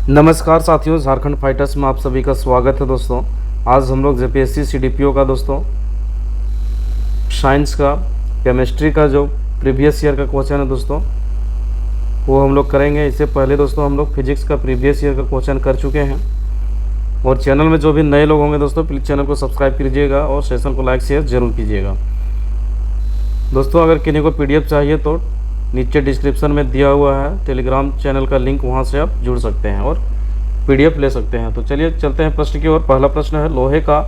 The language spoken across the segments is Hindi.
नमस्कार साथियों, झारखंड फाइटर्स में आप सभी का स्वागत है दोस्तों। आज हम लोग जेपीएससी सीडीपीओ का दोस्तों साइंस का केमिस्ट्री का जो प्रीवियस ईयर का क्वेश्चन है दोस्तों वो हम लोग करेंगे। इससे पहले दोस्तों हम लोग फिजिक्स का प्रीवियस ईयर का क्वेश्चन कर चुके हैं। और चैनल में जो भी नए लोग होंगे दोस्तों प्लीज़ चैनल को सब्सक्राइब कीजिएगा और सेशन को लाइक शेयर जरूर कीजिएगा। दोस्तों अगर किसी को पीडीएफ चाहिए तो नीचे डिस्क्रिप्शन में दिया हुआ है टेलीग्राम चैनल का लिंक, वहां से आप जुड़ सकते हैं और पीडीएफ ले सकते हैं। तो चलिए चलते हैं प्रश्न की ओर। पहला प्रश्न है, लोहे का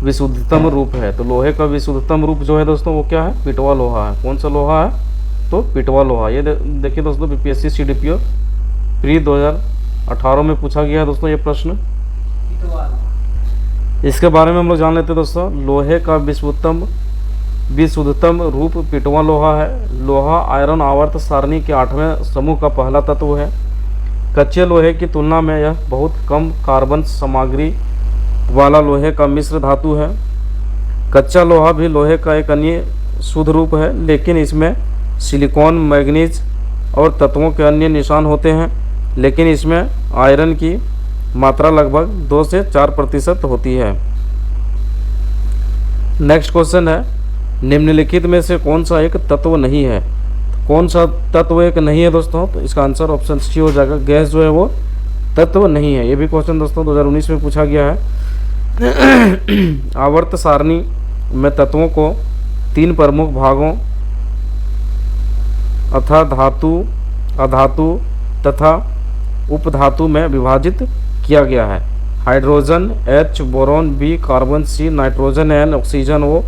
विशुद्धतम रूप है। तो लोहे का विशुद्धतम रूप जो है दोस्तों वो क्या है? पिटवा लोहा है। कौन सा लोहा है? तो पिटवा लोहा। ये देखिए दोस्तों बीपीएससी सीडीपीओ प्री 2018 में पूछा गया है दोस्तों ये प्रश्न। इसके बारे में हम लोग जान लेते हैं दोस्तों। लोहे का विशुद्धतम रूप पिटवा लोहा है। लोहा आयरन आवर्त सारणी के 8वें समूह का पहला तत्व है। कच्चे लोहे की तुलना में यह बहुत कम कार्बन सामग्री वाला लोहे का मिश्र धातु है। कच्चा लोहा भी लोहे का एक अन्य शुद्ध रूप है, लेकिन इसमें सिलिकॉन, मैग्नीज और तत्वों के अन्य निशान होते हैं, लेकिन इसमें आयरन की मात्रा लगभग 2 से 4% होती है। नेक्स्ट क्वेश्चन है, निम्नलिखित में से कौन सा एक तत्व नहीं है? कौन सा तत्व एक नहीं है दोस्तों? तो इसका आंसर ऑप्शन सी हो जाएगा। गैस जो है वो तत्व नहीं है। ये भी क्वेश्चन दोस्तों 2019 में पूछा गया है। आवर्त सारणी में तत्वों को 3 प्रमुख भागों अथा धातु, अधातु तथा उपधातु में विभाजित किया गया है। Hydrogen H, boron B, carbon C, nitrogen N, oxygen O,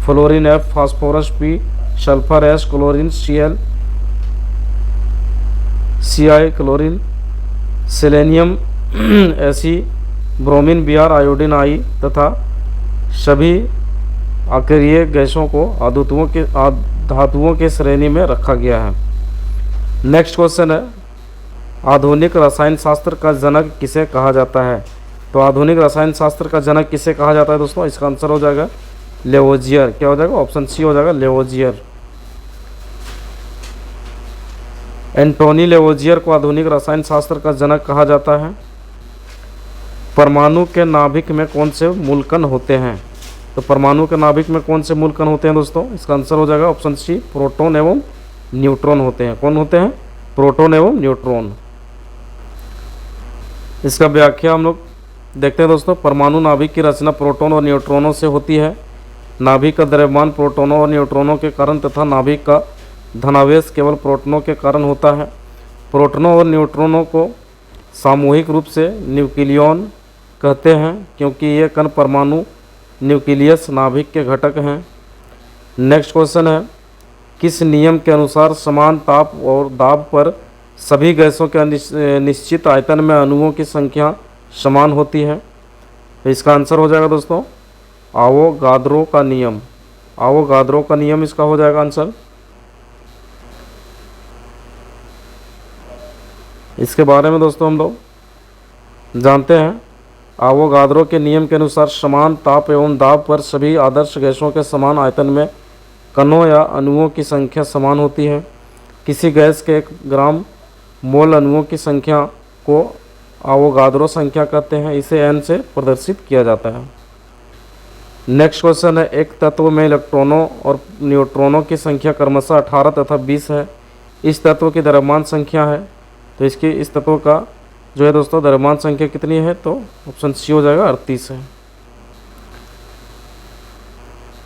fluorine F, phosphorus P, sulphur S, chlorine Cl, Ci, chlorine, selenium Fe, bromine Br, iodine I तथा सभी अक्रिय गैसों को धातुओं के श्रेणी में रखा गया है। नेक्स्ट क्वेश्चन है, आधुनिक रसायन शास्त्र का जनक किसे कहा जाता है? तो आधुनिक रसायन शास्त्र का जनक किसे कहा जाता है दोस्तों? इसका आंसर हो जाएगा लेवोजियर। क्या हो जाएगा? ऑप्शन सी हो जाएगा लेवोजियर। एंटोनी लेवोजियर को आधुनिक रसायन शास्त्र का जनक कहा जाता है। परमाणु के नाभिक में कौन से मूलकण होते हैं? तो परमाणु के नाभिक में कौन से मूलकण होते हैं दोस्तों? इसका आंसर हो जाएगा ऑप्शन सी, प्रोटॉन एवं न्यूट्रॉन होते हैं। कौन होते हैं? प्रोटॉन एवं न्यूट्रॉन। इसका व्याख्या हम लोग देखते हैं दोस्तों। परमाणु नाभिक की रचना प्रोटॉन और न्यूट्रॉनों से होती है। नाभिक का द्रव्यमान प्रोटॉनों और न्यूट्रॉनों के कारण तथा नाभिक का धनावेश केवल प्रोटॉनों के कारण होता है। प्रोटॉनों और न्यूट्रॉनों को सामूहिक रूप से न्यूक्लियॉन कहते हैं, क्योंकि ये कण परमाणु न्यूक्लियस नाभिक के घटक हैं। नेक्स्ट क्वेश्चन है, किस नियम के अनुसार समान ताप और दाब पर सभी गैसों के निश्चित आयतन में अणुओं की संख्या समान होती है? तो इसका आंसर हो जाएगा दोस्तों आवोगाद्रो का नियम। आवोगाद्रो का नियम इसका हो जाएगा आंसर। इसके बारे में दोस्तों हम लोग जानते हैं। आवोगाद्रो के नियम के अनुसार समान ताप एवं दाब पर सभी आदर्श गैसों के समान आयतन में कणों या अणुओं की संख्या समान होती है। किसी गैस के 1 ग्राम मोल अणुओं की संख्या को आवोगाद्रो संख्या कहते हैं। इसे n से प्रदर्शित किया जाता है। नेक्स्ट क्वेश्चन है, एक तत्व में इलेक्ट्रॉनों और न्यूट्रॉनों की संख्या क्रमशः 18 तथा 20 है। इस तत्व की द्रव्यमान संख्या है। तो इस तत्व का जो है दोस्तों द्रव्यमान संख्या कितनी है? तो ऑप्शन सी हो जाएगा 38 है।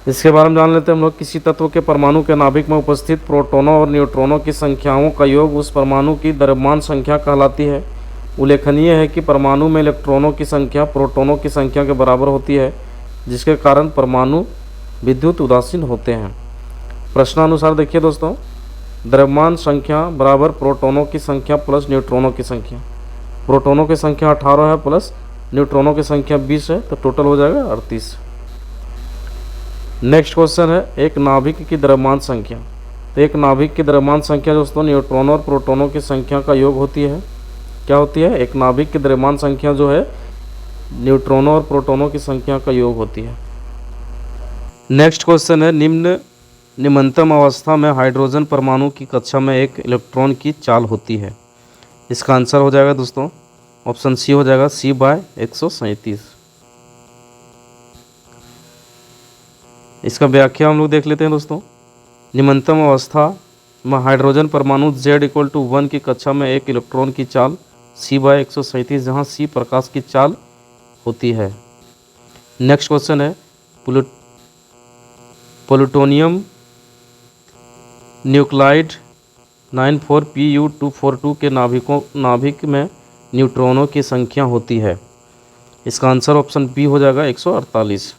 इसके बारे में जान लेते हैं हम लोग। किसी तत्व के परमाणु के नाभिक में उपस्थित प्रोटॉनों और न्यूट्रॉनों की संख्याओं का योग उस परमाणु की द्रव्यमान संख्या कहलाती है। उल्लेखनीय है कि परमाणु में इलेक्ट्रॉनों की संख्या प्रोटॉनों की संख्या के बराबर होती है, जिसके कारण परमाणु विद्युत उदासीन होते हैं। प्रश्नानुसार देखिए दोस्तों, द्रव्यमान संख्या बराबर प्रोटॉनों की संख्या प्लस न्यूट्रॉनों की संख्या। प्रोटॉनों की संख्या 18 है प्लस न्यूट्रॉनों की संख्या 20 है, तो टोटल हो जाएगा 38। नेक्स्ट क्वेश्चन है, एक नाभिक की द्रव्यमान संख्या। तो एक नाभिक की द्रव्यमान संख्या दोस्तों न्यूट्रॉनों और प्रोटॉनों की संख्या का योग होती है। क्या होती है? एक नाभिक की द्रव्यमान संख्या जो है न्यूट्रॉनों और प्रोटॉनों की संख्या का योग होती है। नेक्स्ट क्वेश्चन है, निम्नतम अवस्था में हाइड्रोजन परमाणु की कक्षा में एक इलेक्ट्रॉन की चाल होती है। इसका आंसर हो जाएगा दोस्तों ऑप्शन सी हो जाएगा C/137। इसका व्याख्या हम लोग देख लेते हैं दोस्तों। निम्नतम अवस्था में हाइड्रोजन परमाणु Z=1 की कक्षा में एक इलेक्ट्रॉन की चाल C/137, जहाँ C प्रकाश की चाल होती है। नेक्स्ट क्वेश्चन है प्लूटोनियम न्यूक्लाइड 94Pu242 के नाभिक में न्यूट्रॉनों की संख्या होती है। इसका आंसर ऑप्शन बी हो जाएगा 148।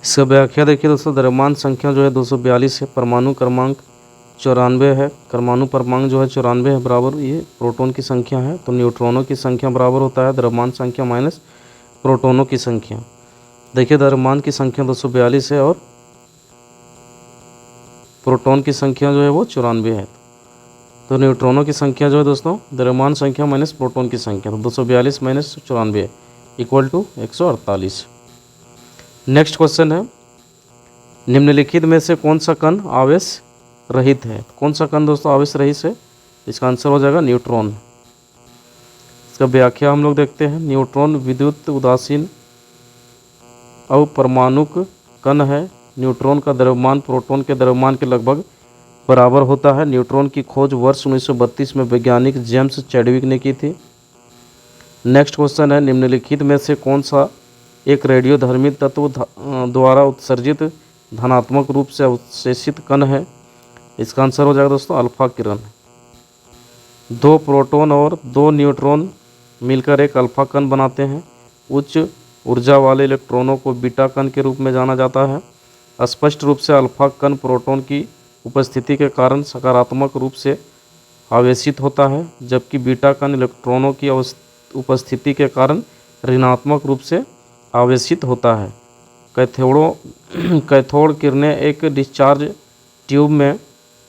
इसका व्याख्या देखिए दोस्तों, द्रव्यमान संख्या जो है 242 है, परमाणु क्रमांक 94 है, परमाणु क्रमांक जो है 94 है बराबर ये प्रोटॉन की संख्या है, तो न्यूट्रॉनों की संख्या बराबर होता है द्रव्यमान संख्या माइनस प्रोटॉनों की संख्या। देखिए द्रव्यमान की संख्या 242 है और प्रोटॉन की संख्या जो है वो 94 है, तो न्यूट्रॉनों की संख्या जो है दोस्तों द्रव्यमान संख्या माइनस प्रोटॉन की संख्या, तो 242 minus 94 equal to 148। Next question है निम्नलिखित में से कौन सा कण आवेश रहित है। कौन सा कण दोस्तों आवेश रहित है? इसका आंसर हो जाएगा न्यूट्रॉन। इसका व्याख्या हम लोग देखते हैं। न्यूट्रॉन विद्युत उदासीन अपरमाणुक कण है। न्यूट्रॉन का द्रव्यमान प्रोटॉन के द्रव्यमान के लगभग बराबर होता है। न्यूट्रॉन की खोज वर्ष 1932 में वैज्ञानिक जेम्स चैडविक ने की थी। नेक्स्ट क्वेश्चन है निम्नलिखित में से कौन सा एक रेडियोधर्मी तत्व द्वारा उत्सर्जित धनात्मक रूप से अवशेषित कण है। इसका आंसर हो जाएगा दोस्तों अल्फा किरण। 2 प्रोटॉन और 2 न्यूट्रॉन मिलकर एक अल्फा कण बनाते हैं। उच्च ऊर्जा वाले इलेक्ट्रॉनों को बीटा कण के रूप में जाना जाता है। स्पष्ट रूप से अल्फा कण प्रोटॉन की उपस्थिति के कारण सकारात्मक रूप से आवेशित होता है, जबकि बीटा कण इलेक्ट्रॉनों की उपस्थिति के कारण ऋणात्मक रूप से आवेशित होता है। कैथोड किरणें एक डिस्चार्ज ट्यूब में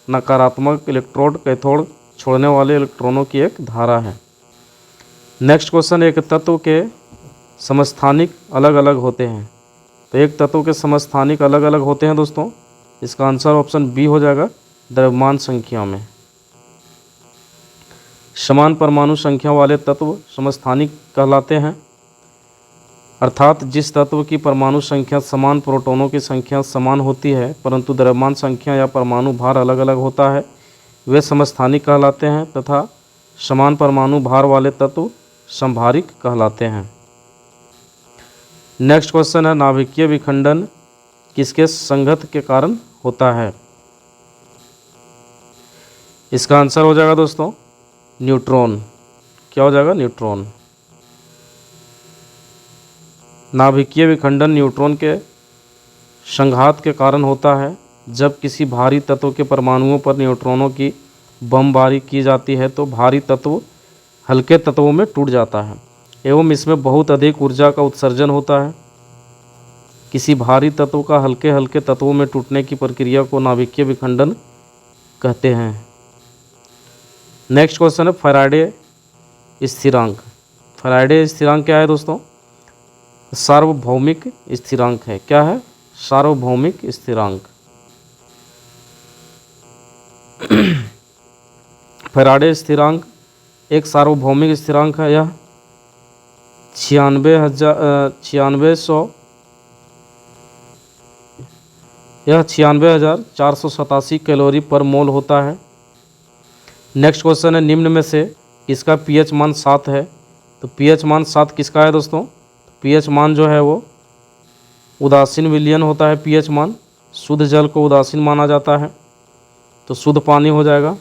नकारात्मक इलेक्ट्रोड कैथोड छोड़ने वाले इलेक्ट्रॉनों की एक धारा है। नेक्स्ट क्वेश्चन, एक तत्व के समस्थानिक अलग अलग होते हैं। तो एक तत्व के समस्थानिक अलग अलग होते हैं दोस्तों। इसका आंसर ऑप्शन बी हो जाएगा द्रव्यमान संख्या में। समान परमाणु संख्या वाले तत्व समस्थानिक कहलाते हैं, अर्थात जिस तत्व की परमाणु संख्या समान प्रोटॉनों की संख्या समान होती है परंतु द्रव्यमान संख्या या परमाणु भार अलग अलग होता है, वे समस्थानिक कहलाते हैं तथा समान परमाणु भार वाले तत्व समभारिक कहलाते हैं। नेक्स्ट क्वेश्चन है नाभिकीय विखंडन किसके संघात के कारण होता है। इसका आंसर हो जाएगा दोस्तों न्यूट्रॉन। क्या हो जाएगा? न्यूट्रॉन। नाभिकीय विखंडन न्यूट्रॉन के संघात के कारण होता है। जब किसी भारी तत्व के परमाणुओं पर न्यूट्रॉनों की बमबारी की जाती है तो भारी तत्व हल्के तत्वों में टूट जाता है एवं इसमें बहुत अधिक ऊर्जा का उत्सर्जन होता है। किसी भारी तत्व का हल्के हल्के तत्वों में टूटने की प्रक्रिया को नाभिकीय विखंडन कहते हैं। नेक्स्ट क्वेश्चन है फैराडे स्थिरांक। फैराडे स्थिरांक क्या है दोस्तों? सार्वभौमिक स्थिरांक है। क्या है? सार्वभौमिक स्थिरांक। फैराडे स्थिरांक एक सार्वभौमिक स्थिरांक है। यह 96,487 कैलोरी पर मोल होता है। नेक्स्ट क्वेश्चन है निम्न में से किसका पीएच मान 7 है। तो पीएच मान 7 किसका है दोस्तों? पीएच मान जो है वो उदासीन विलयन होता है। पीएच मान शुद्ध जल को उदासीन माना जाता है तो शुद्ध पानी हो जाएगा।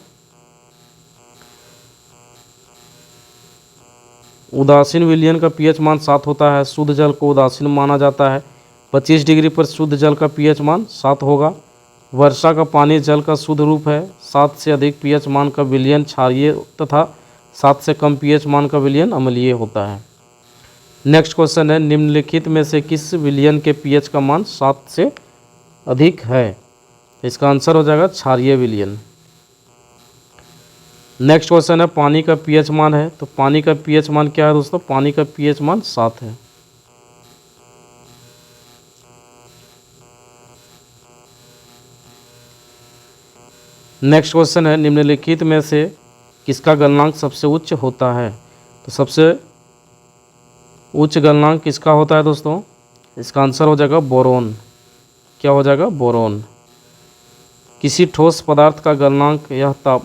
उदासीन विलयन का पीएच मान 7 होता है। शुद्ध जल को उदासीन माना जाता है। 25 डिग्री पर शुद्ध जल का पीएच मान 7 होगा। वर्षा का पानी जल का शुद्ध रूप है। 7 से अधिक पीएच मान का विलयन क्षारीय तथा 7 से कम पीएच मान का विलयन अम्लीय होता है। नेक्स्ट क्वेश्चन है निम्नलिखित में से किस विलयन के पीएच का मान 7 से अधिक है। इसका आंसर हो जाएगा क्षारीय विलयन। नेक्स्ट क्वेश्चन है पानी का पीएच मान है। तो पानी का पीएच मान क्या है दोस्तों? पानी का पीएच मान 7 है। नेक्स्ट क्वेश्चन है, निम्नलिखित में से किसका गलनांक सबसे उच्च होता है? तो सबसे उच्च गलनांक किसका होता है दोस्तों? इसका आंसर हो जाएगा बोरोन। क्या हो जाएगा? बोरोन। किसी ठोस पदार्थ का गलनांक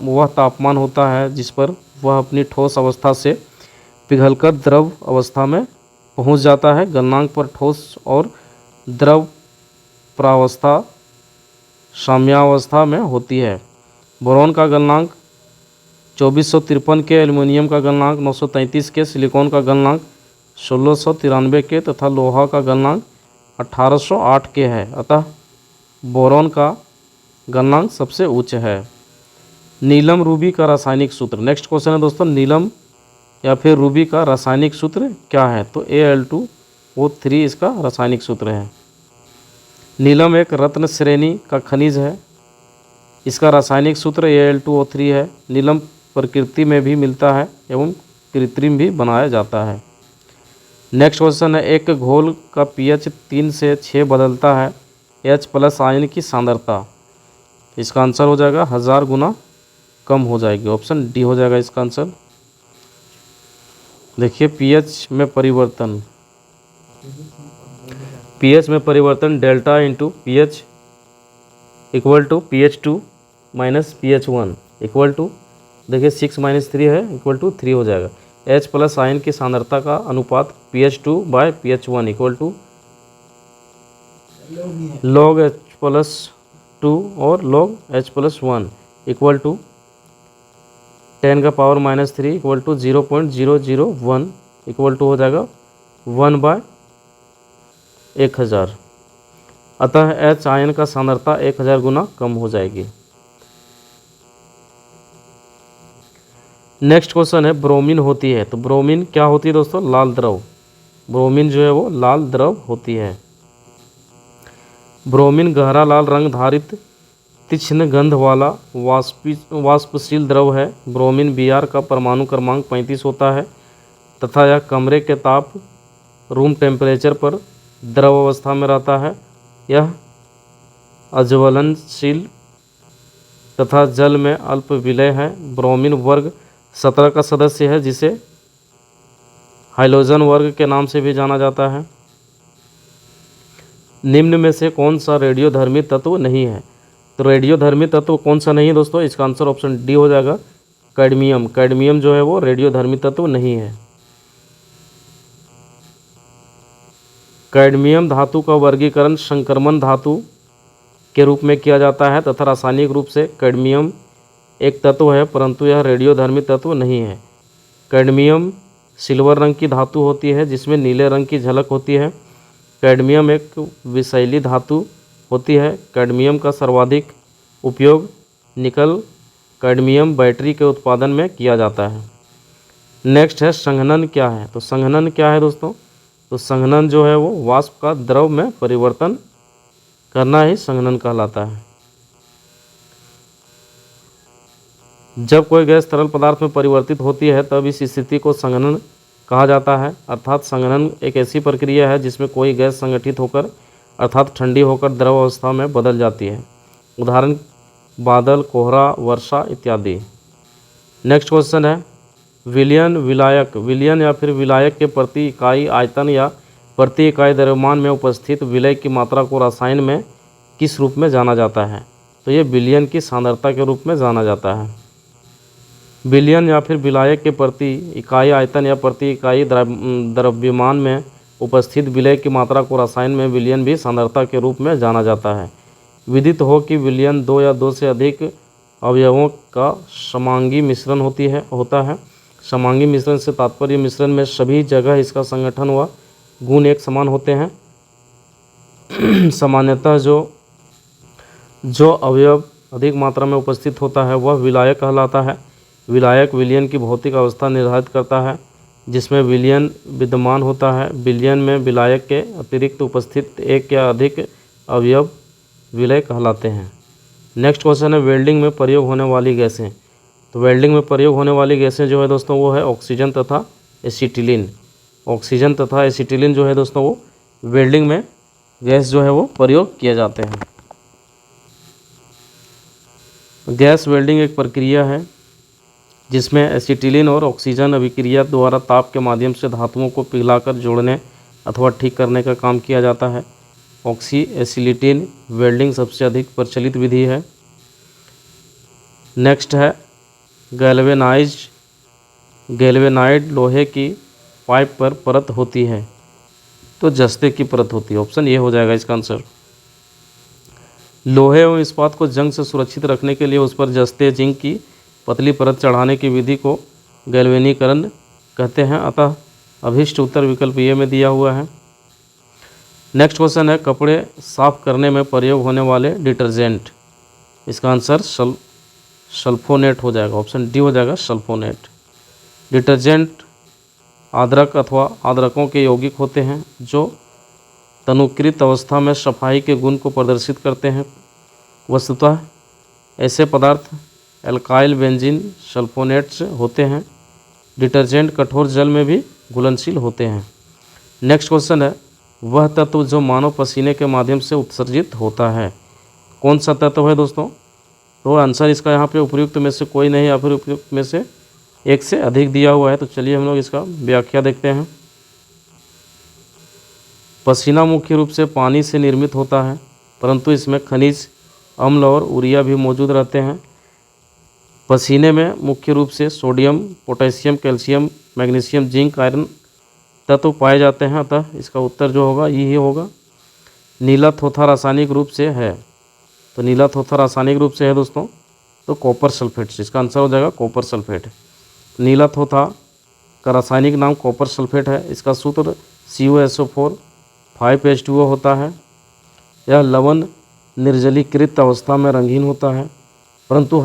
वह तापमान होता है जिस पर वह अपनी ठोस अवस्था से पिघलकर द्रव अवस्था में पहुंच जाता है। गलनांक पर ठोस और द्रव प्रावस्था साम्यावस्था में होती है। बोरोन का गलनांक 2453 के, एल्युमिनियम का गलनांक 933 के, सिलिकॉन का गलनांक 1693 के तथा लोहा का गलनांक 1808 के है। अतः बोरोन का गलनांक सबसे उच्च है। नीलम रूबी का रासायनिक सूत्र। नेक्स्ट क्वेश्चन है दोस्तों, नीलम या फिर रूबी का रासायनिक सूत्र क्या है? तो Al2O3 इसका रासायनिक सूत्र है। नीलम एक रत्न श्रेणी का खनिज है। इसका रासायनिक सूत्र Al2O3 है। नीलम प्रकृति में भी मिलता है एवं कृत्रिम भी बनाया जाता है। नेक्स्ट क्वेश्चन है, एक घोल का pH 3 से 6 बदलता है H+ आयन की सांद्रता। इसका आंसर हो जाएगा 1000 गुना कम हो जाएगी। ऑप्शन डी हो जाएगा इसका आंसर। देखिए pH में परिवर्तन, pH में परिवर्तन delta into pH equal to pH2 minus pH1 equal to, देखिए 6 - 3 है इक्वल टू 3 हो जाएगा। H+ आयन की सांद्रता का अनुपात pH2/pH1 equal to log H+2 और log H+1 equal to 10⁻³ equal to 0.001 equal to हो जाएगा 1/1000। अतः H आयन का सांद्रता 1000 गुना कम हो जाएगी। नेक्स्ट क्वेश्चन है, ब्रोमीन होती है। तो ब्रोमीन क्या होती है दोस्तों? लाल द्रव। ब्रोमीन जो है वो लाल द्रव होती है। ब्रोमीन गहरा लाल रंग धारित तीक्ष्ण गंध वाला वाष्पशील द्रव है। ब्रोमीन Br का परमाणु क्रमांक 35 होता है तथा यह कमरे के ताप रूम टेम्परेचर पर द्रव अवस्था में रहता है। यह अज्वलनशील तथा जल में अल्प विलय है। ब्रोमीन वर्ग 17 का सदस्य है जिसे हाइलोजन वर्ग के नाम से भी जाना जाता है। निम्न में से कौन सा रेडियोधर्मी तत्व नहीं है? तो रेडियोधर्मी तत्व कौन सा नहीं है दोस्तों? इसका आंसर ऑप्शन डी हो जाएगा, कैडमियम। कैडमियम जो है वो रेडियोधर्मी तत्व नहीं है। कैडमियम धातु का वर्गीकरण संक्रमण धातु के रूप में किया जाता है तथा रासायनिक रूप से कैडमियम एक तत्व है परंतु यह रेडियोधर्मी तत्व नहीं है। कैडमियम सिल्वर रंग की धातु होती है जिसमें नीले रंग की झलक होती है। कैडमियम एक विषैली धातु होती है। कैडमियम का सर्वाधिक उपयोग निकल कैडमियम बैटरी के उत्पादन में किया जाता है। नेक्स्ट है, संघनन क्या है? तो संघनन क्या है दोस्तों? तो संघनन जो है वो वाष्प का द्रव में परिवर्तन करना ही संघनन कहलाता है। जब कोई गैस तरल पदार्थ में परिवर्तित होती है तब इस स्थिति को संघनन कहा जाता है। अर्थात संघनन एक ऐसी प्रक्रिया है जिसमें कोई गैस संगठित होकर अर्थात ठंडी होकर द्रव अवस्था में बदल जाती है। उदाहरण बादल, कोहरा, वर्षा इत्यादि। नेक्स्ट क्वेश्चन है, विलयन विलायक। विलयन या फिर विलायक के प्रति इकाई आयतन या प्रति इकाई द्रव्यमान में उपस्थित विलय की मात्रा को रसायन में किस रूप में जाना जाता है? तो ये विलयन की सांद्रता के रूप में जाना जाता है। विलयन या फिर विलायक के प्रति इकाई आयतन या प्रति इकाई द्रव्यमान में उपस्थित विलय की मात्रा को रसायन में विलयन भी सांद्रता के रूप में जाना जाता है। विदित हो कि विलयन 2 या 2 से अधिक अवयवों का समांगी मिश्रण होता है। समांगी मिश्रण से तात्पर्य मिश्रण में सभी जगह इसका संगठन व गुण एक समान होते हैं। सामान्यतः जो अवयव अधिक मात्रा में उपस्थित होता है वह विलायक कहलाता है। विलायक विलयन की भौतिक अवस्था निर्धारित करता है जिसमें विलयन विद्यमान होता है। विलयन में विलायक के अतिरिक्त उपस्थित एक या अधिक अवयव विलय कहलाते हैं। नेक्स्ट क्वेश्चन है, वेल्डिंग में प्रयोग होने वाली गैसें। तो वेल्डिंग में प्रयोग होने वाली गैसें जो है दोस्तों वो है ऑक्सीजन तथा एसिटिलीन। ऑक्सीजन तथा एसिटिलीन जो है दोस्तों वो वेल्डिंग में गैस जो है वो प्रयोग किए जाते हैं। गैस वेल्डिंग एक प्रक्रिया है जिसमें एसिटिलीन और ऑक्सीजन अभिक्रिया द्वारा ताप के माध्यम से धातुओं को पिघलाकर जोड़ने अथवा ठीक करने का काम किया जाता है। ऑक्सी एसिटिलीन वेल्डिंग सबसे अधिक प्रचलित विधि है। नेक्स्ट है गैल्वेनाइड लोहे की पाइप पर परत होती है, तो जस्ते की परत होती है। ऑप्शन ये हो जाएगा इसका आंसर। लोहे एवं इस्पात को जंग से सुरक्षित रखने के लिए उस पर जस्ते जिंक की पतली परत चढ़ाने की विधि को गैल्वेनीकरण कहते हैं, अतः अभिष्ट उत्तर विकल्प ये में दिया हुआ है। नेक्स्ट क्वेश्चन है कपड़े साफ करने में प्रयोग होने वाले डिटर्जेंट, इसका आंसर सल्फोनेट हो जाएगा। ऑप्शन डी हो जाएगा सल्फोनेट। डिटर्जेंट आद्रक अथवा आद्रकों के यौगिक होते हैं जो तनुकृत अवस्था में सफाई के गुण को प्रदर्शित करते हैं। वस्तुतः ऐसे पदार्थ एल्काइल बेंजीन सल्फोनेट्स होते हैं। डिटर्जेंट कठोर जल में भी घुलनशील होते हैं। नेक्स्ट क्वेश्चन है वह तत्व जो मानव पसीने के माध्यम से उत्सर्जित होता है, कौन सा तत्व है दोस्तों? तो आंसर इसका यहाँ पे उपयुक्त में से कोई नहीं या फिर उपयुक्त में से एक से अधिक दिया हुआ है। तो चलिए हम लोग इसका व्याख्या देखते हैं। पसीना मुख्य रूप से पानी से निर्मित होता है, परंतु इसमें खनिज अम्ल और यूरिया भी मौजूद रहते हैं। पसीने में मुख्य रूप से sodium, potassium, calcium, magnesium, zinc, iron तत्व पाए जाते हैं, अतः इसका उत्तर जो होगा यही होगा। नीला थोथा रासायनिक रूप से है, तो नीला थोथा रासायनिक रूप से है दोस्तों तो कॉपर सल्फेट, इसका आंसर हो जाएगा कॉपर सल्फेट। नीला थोथा का रासायनिक नाम कॉपर सल्फेट है। इसका सूत्र CuSO4 5H2O होता है। यह लवण निर्जलीकृत अवस्था में रंगीन होता है, परंतु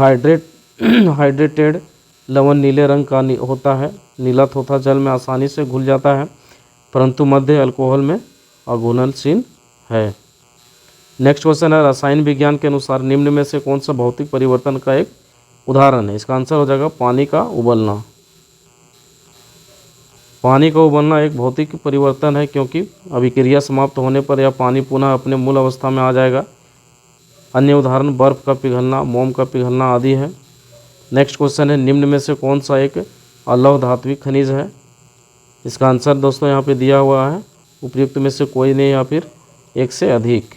हाइड्रेटेड लवण नीले रंग का होता है। नीला थोथा जल में आसानी से घुल जाता है, परंतु मध्य अल्कोहल में अघुलनशील है। नेक्स्ट क्वेश्चन है रसायन विज्ञान के अनुसार निम्न में से कौन सा भौतिक परिवर्तन का एक उदाहरण है? इसका आंसर हो जाएगा पानी का उबलना। पानी का उबलना एक भौतिक परिवर्तन है क्योंकि अभिक्रिया समाप्त होने पर यह पानी पुनः अपने मूल अवस्था में आ जाएगा। अन्य उदाहरण बर्फ का पिघलना, मोम का पिघलना आदि है। नेक्स्ट क्वेश्चन है निम्न में से कौन सा एक अलौह धात्विक खनिज है? इसका आंसर दोस्तों यहाँ पे दिया हुआ है उपयुक्त में से कोई नहीं या फिर एक से अधिक।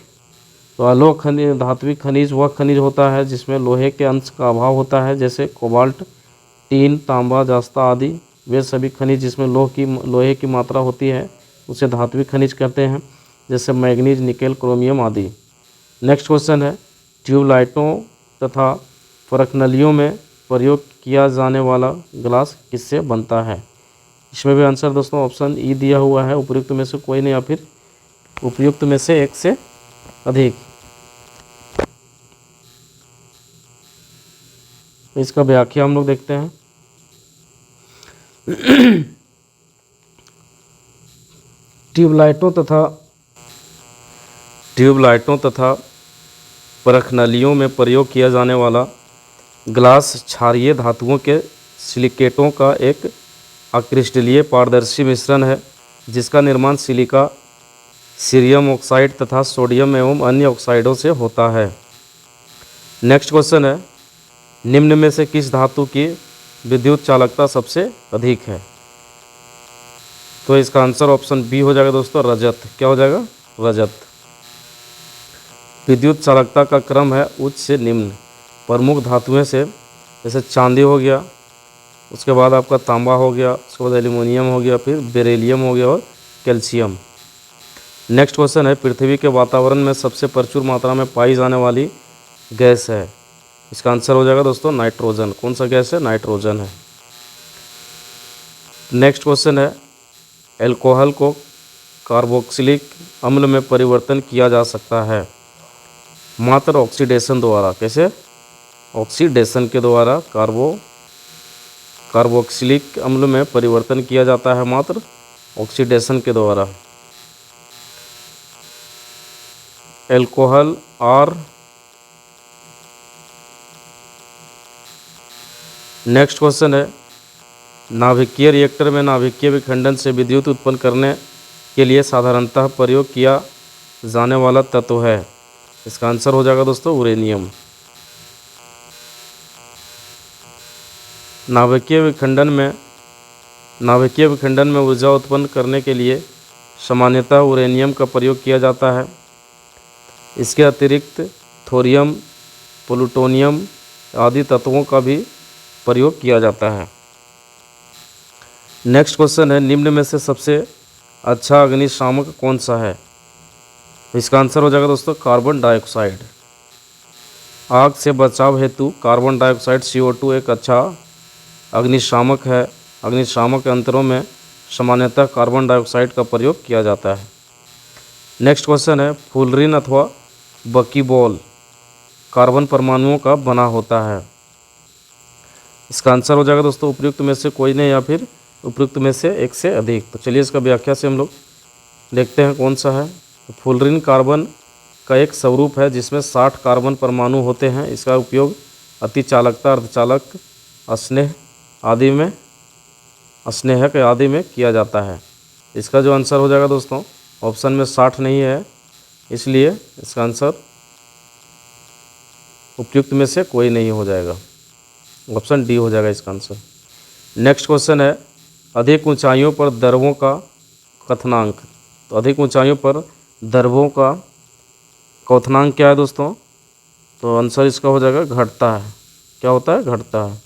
तो अलौह खनिज धात्विक खनिज वह खनिज होता है जिसमें लोहे के अंश का अभाव होता है, जैसे कोबाल्ट, टीन, तांबा, जास्ता आदि। वे सभी खनिज जिसमें लोहे की मात्रा होती है उसे धात्विक खनिज कहते हैं, जैसे मैग्नीज, निकेल, क्रोमियम आदि। नेक्स्ट क्वेश्चन है ट्यूबलाइटों तथा फरकनलियों में प्रयोग किया जाने वाला ग्लास किससे बनता है? इसमें भी आंसर दोस्तों ऑप्शन ई दिया हुआ है, उपयुक्त में से कोई नहीं या फिर उपयुक्त में से एक से अधिक। इसका व्याख्या हम लोग देखते हैं। ट्यूबलाइटों तथा परखनलियों में प्रयोग किया जाने वाला ग्लास क्षारीय धातुओं के सिलिकेटों का एक अक्रिस्टलीय पारदर्शी मिश्रण है जिसका निर्माण सिलिका, सीरियम ऑक्साइड तथा सोडियम एवं अन्य ऑक्साइडों से होता है। नेक्स्ट क्वेश्चन है निम्न में से किस धातु की विद्युत चालकता सबसे अधिक है? तो इसका आंसर ऑप्शन बी हो जाएगा दोस्तों रजत। क्या हो जाएगा? रजत। विद्युत चालकता का क्रम है उच्च से निम्न। प्रमुख धातुएं से जैसे चांदी हो गया, उसके बाद आपका तांबा हो गया, उसके बाद एल्यूमिनियम हो गया, फिर बेरिलियम हो गया और कैल्शियम। नेक्स्ट क्वेश्चन है पृथ्वी के वातावरण में सबसे प्रचुर मात्रा में पाई जाने वाली गैस है? इसका आंसर हो जाएगा दोस्तों नाइट्रोजन। कौन सा गैस है? नाइट्रोजन है। नेक्स्ट क्वेश्चन है एल्कोहल को कार्बोक्सिलिक अम्ल में परिवर्तन किया जा सकता है मात्र ऑक्सीडेशन द्वारा। कैसे? ऑक्सीडेशन के द्वारा कार्बोक्सिलिक अम्ल में परिवर्तन किया जाता है मात्र ऑक्सीडेशन के द्वारा। एल्कोहल और नेक्स्ट क्वेश्चन है नाभिकीय रिएक्टर में नाभिकीय विखंडन से विद्युत उत्पन्न करने के लिए साधारणतः प्रयोग किया जाने वाला तत्व है? इसका आंसर हो जाएगा दोस्तों यूरेनियम। नाभिकीय विखंडन में ऊर्जा उत्पन्न करने के लिए सामान्यतः यूरेनियम का प्रयोग किया जाता है। इसके अतिरिक्त थोरियम, प्लूटोनियम आदि तत्वों का भी प्रयोग किया जाता है। नेक्स्ट क्वेश्चन है, निम्न में से सबसे अच्छा अग्निशामक कौन सा है? इसका आंसर हो जाएगा दोस्तों कार्बन डाइऑक्साइड। आग से बचाव हेतु कार्बन डाइऑक्साइड CO2 एक अच्छा अग्निशामक है। अग्निशामक यंत्रों में सामान्यतः कार्बन डाइऑक्साइड का प्रयोग किया जाता है। नेक्स्ट क्वेश्चन है, फुलरिन अथवा बकीबॉल कार्बन परमाणुओं का बना होता है। इसका आंसर हो जाएगा दोस्तों उपयुक्त में से कोई नहीं या फिर उपयुक्त में से एक से अधिक। तो चलिए इसका व्याख्या से हम लोग देखते हैं कौन सा है। फुलरिन कार्बन का एक स्वरूप है जिसमें 60 कार्बन परमाणु होते हैं। इसका उपयोग अतिचालकता, अर्धचालक, स्नेहक आदि में किया जाता है। इसका जो आंसर हो जाएगा दोस्तों ऑप्शन में 60 नहीं है, इसलिए इसका आंसर उपयुक्त में से कोई नहीं हो जाएगा, ऑप्शन डी हो जाएगा इसका आंसर। नेक्स्ट क्वेश्चन है, अधिक ऊंचाइयों पर द्रवों का क्वथनांक। तो अधिक ऊंचाइयों पर द्रवों का क्वथनांक क्या है दोस्तों? तो आंसर इसका हो जाएगा घटता है। क्या होता है? घटता है।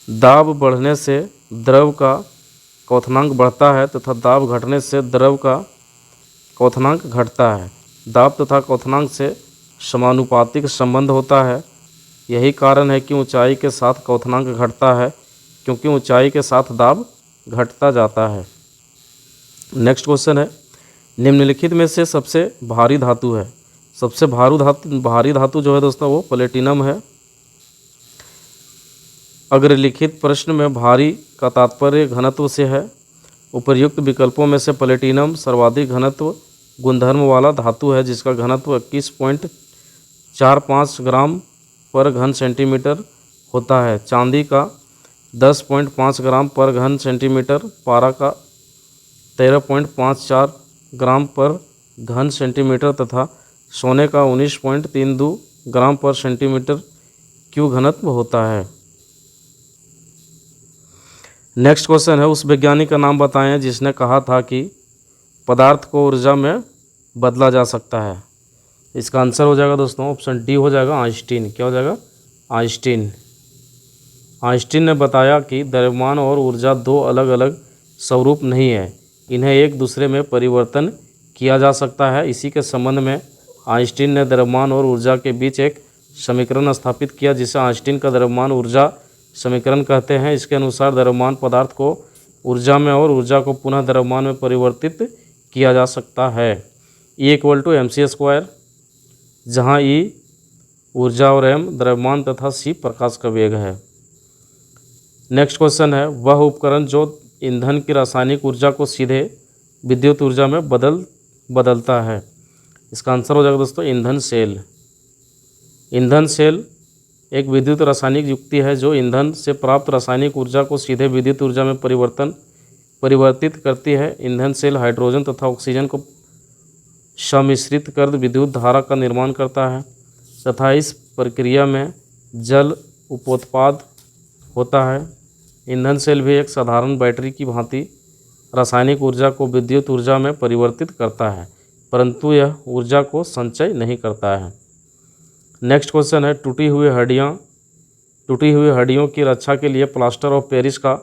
दाब बढ़ने से द्रव का क्वथनांक बढ़ता है तथा दाब घटने से द्रव का क्वथनांक घटता है। दाब तथा क्वथनांक से समानुपातिक संबंध होता है। यही कारण है कि ऊंचाई के साथ क्वथनांक घटता है, क्योंकि ऊंचाई के साथ दाब घटता जाता है। नेक्स्ट क्वेश्चन है, निम्नलिखित में से सबसे भारी धातु है। सबसे भारी धातु जो है दोस्तों वो प्लेटिनम है। अग्रलिखित प्रश्न में भारी का तात्पर्य घनत्व से है। उपर्युक्त विकल्पों में से प्लेटिनम सर्वाधिक घनत्व गुणधर्म वाला धातु है, जिसका घनत्व 21.45 ग्राम पर घन सेंटीमीटर होता है। चांदी का 10.5 ग्राम पर घन सेंटीमीटर, पारा का 13.54 ग्राम पर घन सेंटीमीटर तथा सोने का 19.32 ग्राम पर सेंटीमीटर क्यूब घनत्व होता है। नेक्स्ट क्वेश्चन है, उस वैज्ञानिक का नाम बताएं जिसने कहा था कि पदार्थ को ऊर्जा में बदला जा सकता है। इसका आंसर हो जाएगा दोस्तों ऑप्शन डी हो जाएगा आइंस्टीन। क्या हो जाएगा? आइंस्टीन। आइंस्टीन ने बताया कि द्रव्यमान और ऊर्जा दो अलग अलग स्वरूप नहीं है, इन्हें एक दूसरे में परिवर्तन किया जा सकता है। इसी के संबंध में आइंस्टीन ने द्रव्यमान और ऊर्जा के बीच एक समीकरण स्थापित किया, जिसे आइंस्टीन का द्रव्यमान ऊर्जा समीकरण कहते हैं। इसके अनुसार द्रव्यमान पदार्थ को ऊर्जा में और ऊर्जा को पुनः द्रव्यमान में परिवर्तित किया जा सकता है। E = mc², जहाँ E ऊर्जा और m द्रव्यमान तथा c प्रकाश का वेग है। नेक्स्ट क्वेश्चन है, वह उपकरण जो ईंधन की रासायनिक ऊर्जा को सीधे विद्युत ऊर्जा में बदलता है। इसका आंसर हो जाएगा दोस्तों ईंधन सेल। ईंधन सेल एक विद्युत रासायनिक युक्ति है जो ईंधन से प्राप्त रासायनिक ऊर्जा को सीधे विद्युत ऊर्जा में परिवर्तित करती है। ईंधन सेल हाइड्रोजन तथा ऑक्सीजन को सम्मिश्रित कर विद्युत धारा का निर्माण करता है तथा इस प्रक्रिया में जल उपोत्पाद होता है। ईंधन सेल भी एक साधारण बैटरी की भांति रासायनिक ऊर्जा को विद्युत ऊर्जा में परिवर्तित करता है, परंतु यह ऊर्जा को संचय नहीं करता है। नेक्स्ट क्वेश्चन है, टूटी हुई हड्डियों की रक्षा के लिए प्लास्टर ऑफ पेरिस का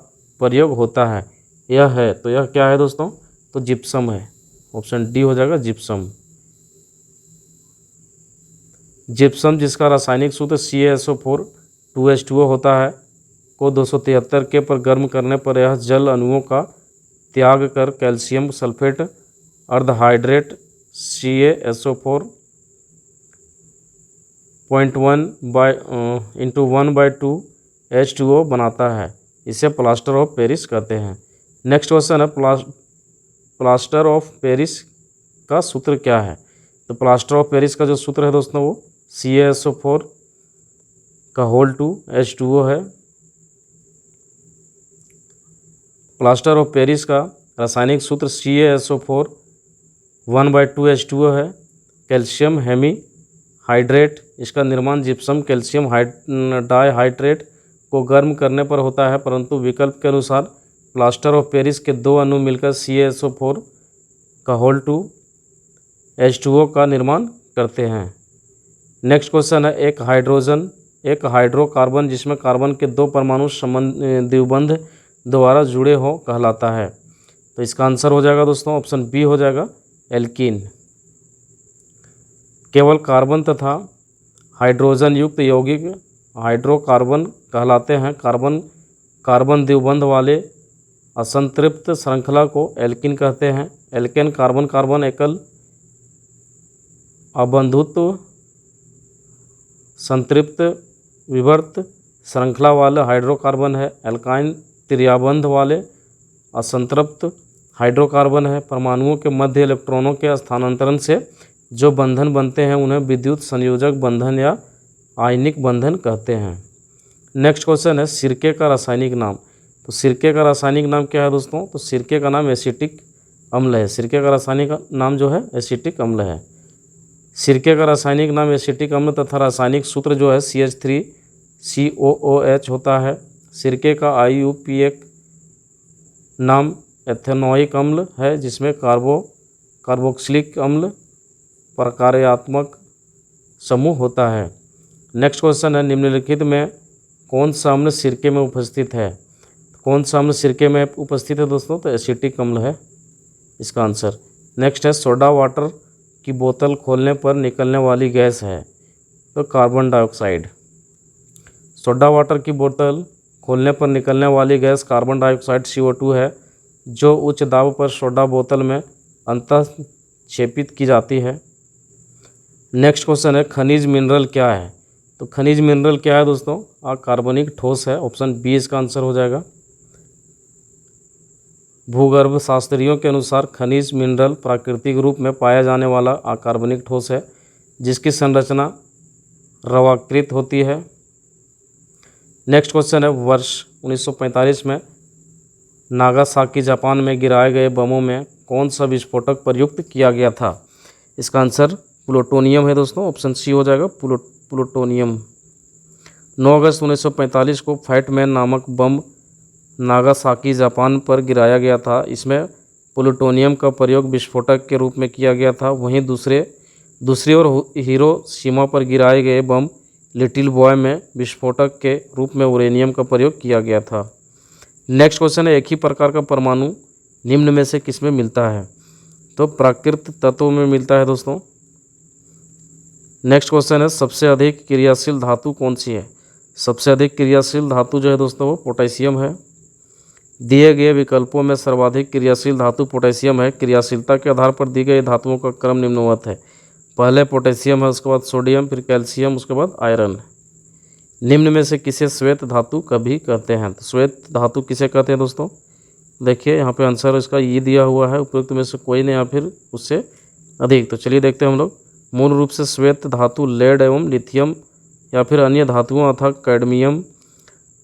प्रयोग होता है। यह क्या है दोस्तों? तो जिप्सम है। ऑप्शन डी हो जाएगा जिप्सम। जिप्सम जिसका रासायनिक सूत्र CaSO4 2H2O होता है को 273 के पर गर्म करने पर यह जल अणुओं का त्याग कर कैल्शियम सल्फेट अर्धहाइड्रेट CaSO4 0.1/2 H2O बनाता है। इसे प्लास्टर ऑफ पेरिस कहते हैं। नेक्स्ट क्वेश्चन है, प्लास्टर ऑफ पेरिस का सूत्र क्या है? तो प्लास्टर ऑफ पेरिस का जो सूत्र है दोस्तों वो CaSO4 का होल 2 H2O है। प्लास्टर ऑफ पेरिस का रासायनिक सूत्र CaSO4 1/2 H2O है। कैल्शियम हेमी हाइड्रेट, इसका निर्माण जिप्सम कैल्शियम डाइहाइड्रेट को गर्म करने पर होता है, परंतु विकल्प के अनुसार प्लास्टर ऑफ पेरिस के 2 अणु मिलकर CaSO4 का होल टू H2O का निर्माण करते हैं। नेक्स्ट क्वेश्चन है, एक हाइड्रोकार्बन जिसमें कार्बन के 2 परमाणु द्विबंध द्वारा जुड़े हो कहलाता है। तो इसका आंसर हो जाएगा दोस्तों ऑप्शन बी हो जाएगा एल्कीन। केवल कार्बन तथा हाइड्रोजन युक्त यौगिक हाइड्रोकार्बन कहलाते हैं। कार्बन द्विबंध वाले असंतृप्त श्रृंखला को एल्कीन कहते हैं। एल्केन कार्बन कार्बन एकल अबंधुत्व संतृप्त विवर्त श्रृंखला वाले हाइड्रोकार्बन है। एल्काइन त्रियाबंध वाले असंतृप्त हाइड्रोकार्बन है। परमाणुओं के मध्य इलेक्ट्रॉनों के स्थानांतरण से जो बंधन बनते हैं उन्हें विद्युत संयोजक बंधन या आयनिक बंधन कहते हैं। नेक्स्ट क्वेश्चन है, सिरके का रासायनिक नाम। तो सिरके का रासायनिक नाम क्या है दोस्तों? तो सिरके का नाम एसिटिक अम्ल है। सिरके का रासायनिक नाम जो है एसिटिक अम्ल है। सिरके का रासायनिक नाम एसिटिक अम्ल तथा रासायनिक सूत्र जो है CH3COOH होता है। सिरके का IUPAC नाम एथेनोइक अम्ल है, जिसमें कार्बोक्सिलिक अम्ल प्रकार्यात्मक समूह होता है। नेक्स्ट क्वेश्चन है, निम्नलिखित में कौन सा अम्ल सिरके में उपस्थित है? कौन सा अम्ल सिरके में उपस्थित है दोस्तों? तो एसिटिक अम्ल है इसका आंसर। नेक्स्ट है, सोडा वाटर की बोतल खोलने पर निकलने वाली गैस है। तो कार्बन डाइऑक्साइड। सोडा वाटर की बोतल खोलने पर निकलने वाली गैस कार्बन डाइऑक्साइड CO2 है, जो उच्च दाब पर सोडा बोतल में अंतःक्षेपित की जाती है। नेक्स्ट क्वेश्चन है, खनिज मिनरल क्या है? तो खनिज मिनरल क्या है दोस्तों? अकार्बनिक ठोस है। ऑप्शन बी इसका आंसर हो जाएगा। भूगर्भ शास्त्रियों के अनुसार खनिज मिनरल प्राकृतिक रूप में पाया जाने वाला अकार्बनिक ठोस है, जिसकी संरचना रवाकृत होती है। नेक्स्ट क्वेश्चन है, वर्ष 1945 में नागासाकी जापान में गिराए गए बमों में कौन सा विस्फोटक प्रयुक्त किया गया था? इसका आंसर प्लूटोनियम है दोस्तों। ऑप्शन सी हो जाएगा प्लूटोनियम। 9 अगस्त 1945 को फैटमैन नामक बम नागासाकी जापान पर गिराया गया था। इसमें प्लूटोनियम का प्रयोग विस्फोटक के रूप में किया गया था। वहीं दूसरी ओर हिरोशिमा पर गिराए गए बम लिटिल बॉय में विस्फोटक के रूप में यूरेनियम का प्रयोग किया गया था। नेक्स्ट क्वेश्चन है, एक ही प्रकार का परमाणु निम्न में से किसमें मिलता है? तो प्राकृतिक तत्वों में मिलता है दोस्तों। नेक्स्ट क्वेश्चन है, सबसे अधिक क्रियाशील धातु कौन सी है? सबसे अधिक क्रियाशील धातु जो है दोस्तों वो पोटेशियम है। दिए गए विकल्पों में सर्वाधिक क्रियाशील धातु पोटेशियम है। क्रियाशीलता के आधार पर दी गई धातुओं का क्रम निम्नवत है। पहले पोटेशियम है, उसके बाद सोडियम, फिर कैल्शियम, उसके बाद आयरन। निम्न में से किसे श्वेत धातु कभी कहते हैं? तो श्वेत धातु किसे कहते हैं दोस्तों? देखिए यहाँ पे आंसर इसका ये दिया हुआ है, उपयुक्त में से कोई नहीं या फिर उससे अधिक। तो चलिए देखते हैं हम लोग। मूल रूप से श्वेत धातु लेड एवं लिथियम या फिर अन्य धातुओं अर्थात कैडमियम,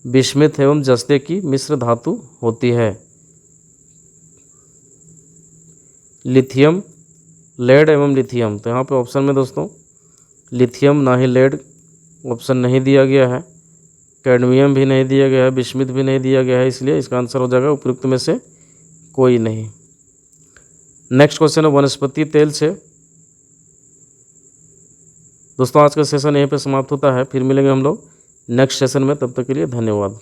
बिस्मिथ एवं जस्ते की मिश्र धातु होती है। लिथियम, लेड एवं लिथियम। तो यहाँ पे ऑप्शन में दोस्तों लिथियम ना ही लेड ऑप्शन नहीं दिया गया है, कैडमियम भी नहीं दिया गया है, बिस्मिथ भी नहीं दिया गया है, इसलिए इसका आंसर हो जाएगा उपयुक्त में से कोई नहीं। नेक्स्ट क्वेश्चन है, वनस्पति तेल से। दोस्तों आज का सेशन यहीं पे समाप्त होता है, फिर मिलेंगे हम लोग नेक्स्ट सेशन में। तब तक के लिए धन्यवाद।